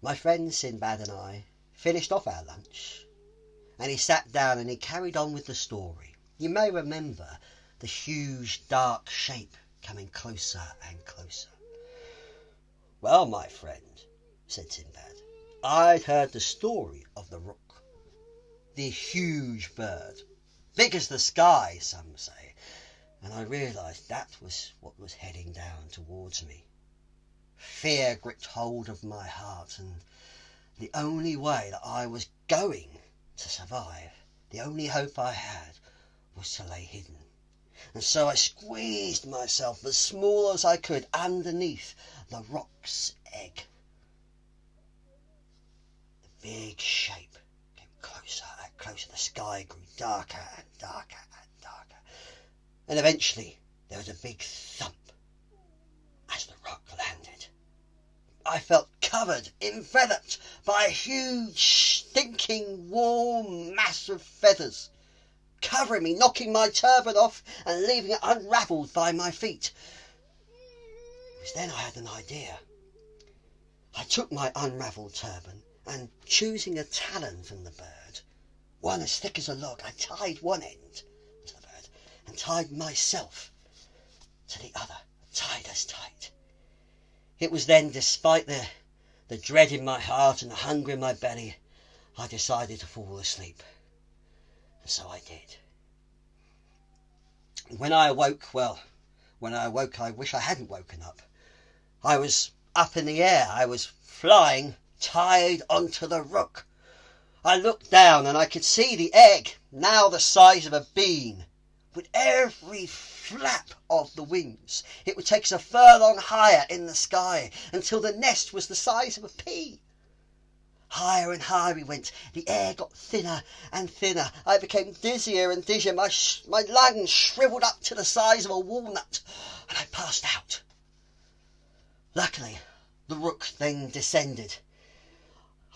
My friend Sinbad and I finished off our lunch, and he sat down and he carried on with the story. You may remember the huge dark shape coming closer and closer. "Well, my friend," said Sinbad, "I'd heard the story of the rook, the huge bird, big as the sky, some say, and I realised that was what was heading down towards me. Fear gripped hold of my heart, and the only way that I was going to survive, the only hope I had, was to lay hidden. And so I squeezed myself as small as I could underneath the rock's egg. The big shape came closer and closer. The sky grew darker and darker and darker. And eventually there was a big thump as the rock landed. I felt covered, enveloped by a huge, stinking, warm mass of feathers, covering me, knocking my turban off and leaving it unravelled by my feet. It was then I had an idea. I took my unravelled turban and, choosing a talon from the bird, one as thick as a log, I tied one end to the bird and tied myself to the other, tied as tight. It was then, despite the dread in my heart and the hunger in my belly, I decided to fall asleep. And so I did. When I awoke, I wish I hadn't woken up. I was up in the air. I was flying, tied onto the rook. I looked down and I could see the egg, now the size of a bean. With every flap of the wings, it would take us a furlong higher in the sky until the nest was the size of a pea. Higher and higher we went. The air got thinner and thinner. I became dizzier and dizzier. My lungs shriveled up to the size of a walnut, and I passed out. Luckily, the rook then descended.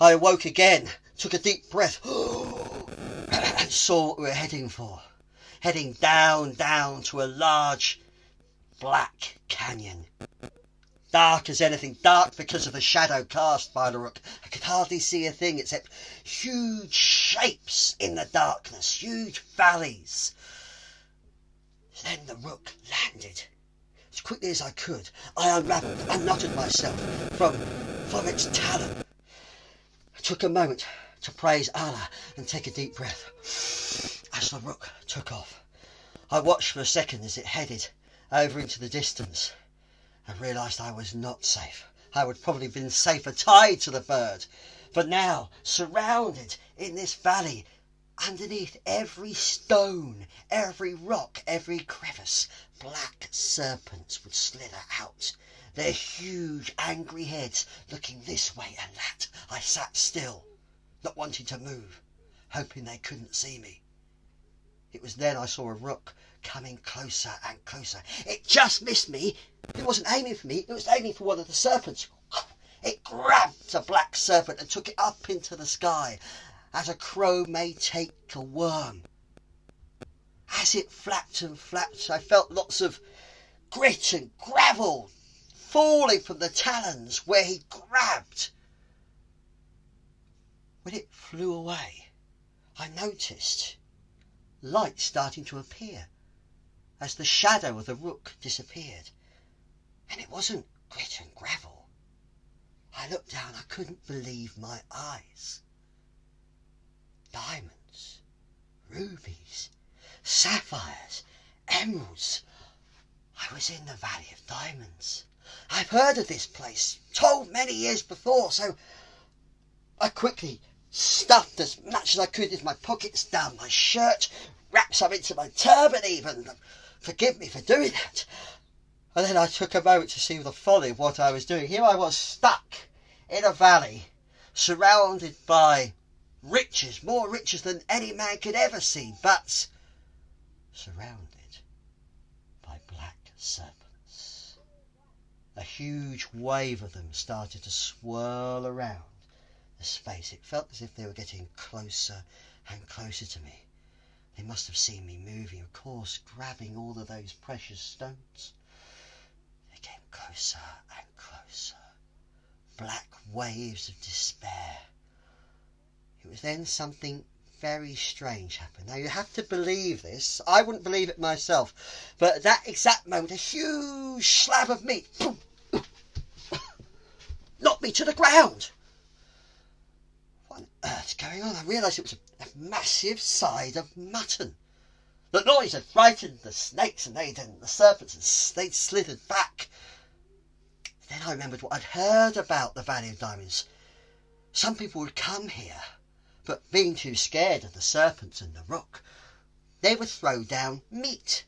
I awoke again, took a deep breath, and saw what we were heading for. Heading down to a large black canyon. Dark as anything, dark because of the shadow cast by the rook. I could hardly see a thing except huge shapes in the darkness, huge valleys. Then the rook landed. As quickly as I could, I unravelled, unknotted myself from its talon. I took a moment to praise Allah and take a deep breath. As the rook took off, I watched for a second as it headed over into the distance and realised I was not safe. I would probably have been safer tied to the bird. But now, surrounded in this valley, underneath every stone, every rock, every crevice, black serpents would slither out, their huge angry heads looking this way and that. I sat still, not wanting to move, hoping they couldn't see me. It was then I saw a rook coming closer and closer. It just missed me. It wasn't aiming for me, it was aiming for one of the serpents. It grabbed a black serpent and took it up into the sky, as a crow may take a worm. As it flapped and flapped, I felt lots of grit and gravel falling from the talons where he grabbed. When it flew away, I noticed light starting to appear as the shadow of the rook disappeared. And it wasn't grit and gravel. I looked down, I couldn't believe my eyes. Diamonds, rubies, sapphires, emeralds. I was in the Valley of Diamonds. I've heard of this place, told many years before, so I quickly stuffed as much as I could into my pockets, down my shirt, wrapped some into my turban even. Forgive me for doing that. And then I took a moment to see the folly of what I was doing. Here I was stuck in a valley, surrounded by riches, more riches than any man could ever see, but surrounded by black serpents. A huge wave of them started to swirl around the space. It felt as if they were getting closer and closer to me. They must have seen me moving, of course, grabbing all of those precious stones. They came closer and closer. Black waves of despair. It was then something very strange happened. Now you have to believe this. I wouldn't believe it myself. But at that exact moment, a huge slab of meat boom, knocked me to the ground. What on earth's going on? I realised it was a massive side of mutton. The noise had frightened the snakes and the serpents, and they'd slithered back. Then I remembered what I'd heard about the Valley of Diamonds. Some people would come here, but being too scared of the serpents and the rook, they would throw down meat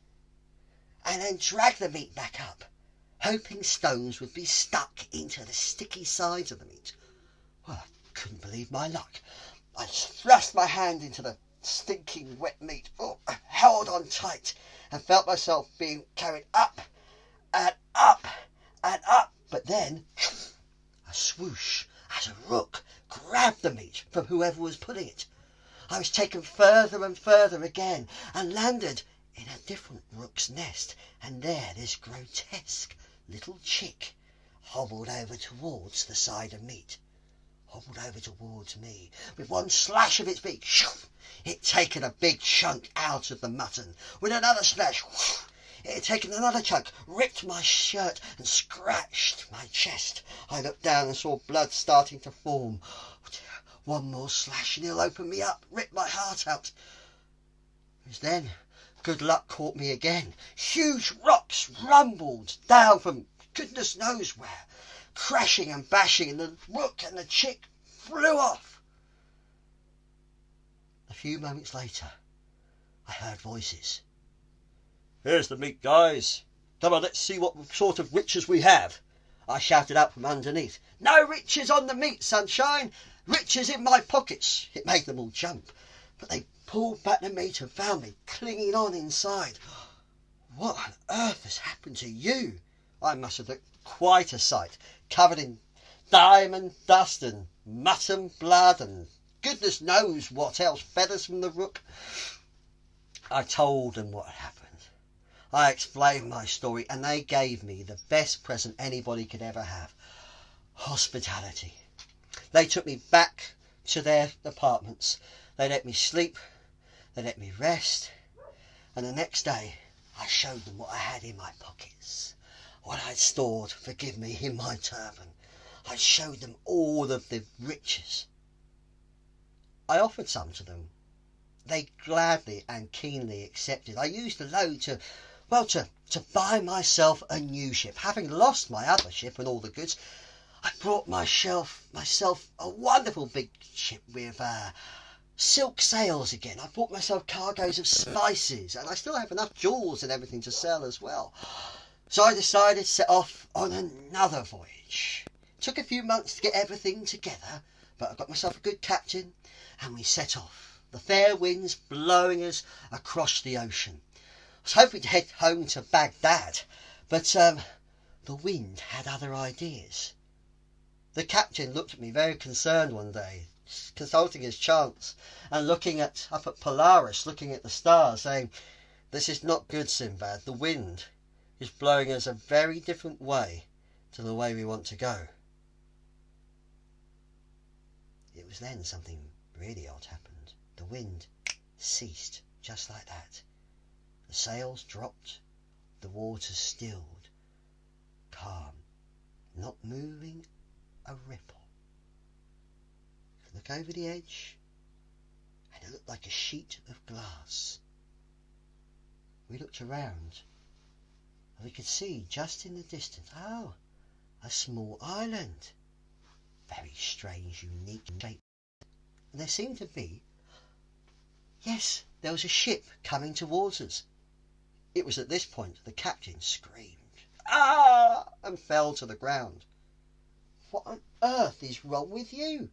and then drag the meat back up, hoping stones would be stuck into the sticky sides of the meat. Well, I couldn't believe my luck. I thrust my hand into the stinking wet meat, I held on tight and felt myself being carried up and up and up. But then, a swoosh as a rook grabbed the meat from whoever was putting it. I was taken further and further again and landed in a different rook's nest, and there this grotesque little chick hobbled over towards the side of meat, hobbled over towards me. With one slash of its beak, it had taken a big chunk out of the mutton. With another slash, it had taken another chunk, ripped my shirt and scratched my chest. I looked down and saw blood starting to form. One more slash and it'll open me up, rip my heart out. It was then good luck caught me again. Huge rocks rumbled down from goodness knows where, crashing and bashing, and the rook and the chick flew off. A few moments later, I heard voices. "Here's the meat, guys. Come on, let's see what sort of riches we have." I shouted out from underneath. "No riches on the meat, sunshine. Riches in my pockets." It made them all jump. But they pulled back the meat and found me clinging on inside. "What on earth has happened to you?" I must have looked quite a sight, covered in diamond dust and mutton blood and goodness knows what else, feathers from the rook. I told them what had happened. I explained my story, and they gave me the best present anybody could ever have: hospitality. They took me back to their apartments. They let me sleep, they let me rest, and the next day I showed them what I had in my pockets, what I'd stored, forgive me, in my turban. I showed them all of the riches. I offered some to them. They gladly and keenly accepted. I used the load to buy myself a new ship. Having lost my other ship and all the goods, I brought myself a wonderful big ship with silk sails again. I bought myself cargoes of spices, and I still have enough jewels and everything to sell as well. So I decided to set off on another voyage. It took a few months to get everything together, but I got myself a good captain, and we set off, the fair winds blowing us across the ocean. I was hoping to head home to Baghdad, but the wind had other ideas. The captain looked at me very concerned one day, consulting his charts and looking up at Polaris, looking at the stars, saying, "This is not good, Sinbad. The wind is blowing us a very different way to the way we want to go." It was then something really odd happened. The wind ceased just like that. The sails dropped, the water stilled, calm, not moving a ripple. You could look over the edge, and it looked like a sheet of glass. We looked around, and we could see just in the distance, a small island. Very strange, unique shape. And there seemed to be, yes, there was a ship coming towards us. It was at this point the captain screamed, "Ah!" and fell to the ground. "What on earth is wrong with you?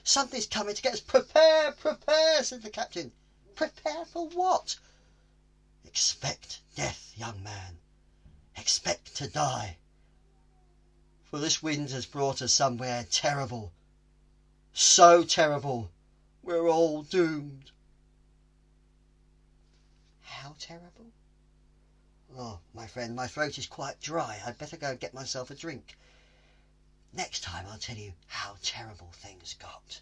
Something's coming to get us. Prepare, prepare," said the captain. "Prepare for what?" "Expect death, young man. Expect to die. For this wind has brought us somewhere terrible. So terrible, we're all doomed." "How terrible?" "Oh, my friend, my throat is quite dry. I'd better go and get myself a drink." Next time I'll tell you how terrible things got.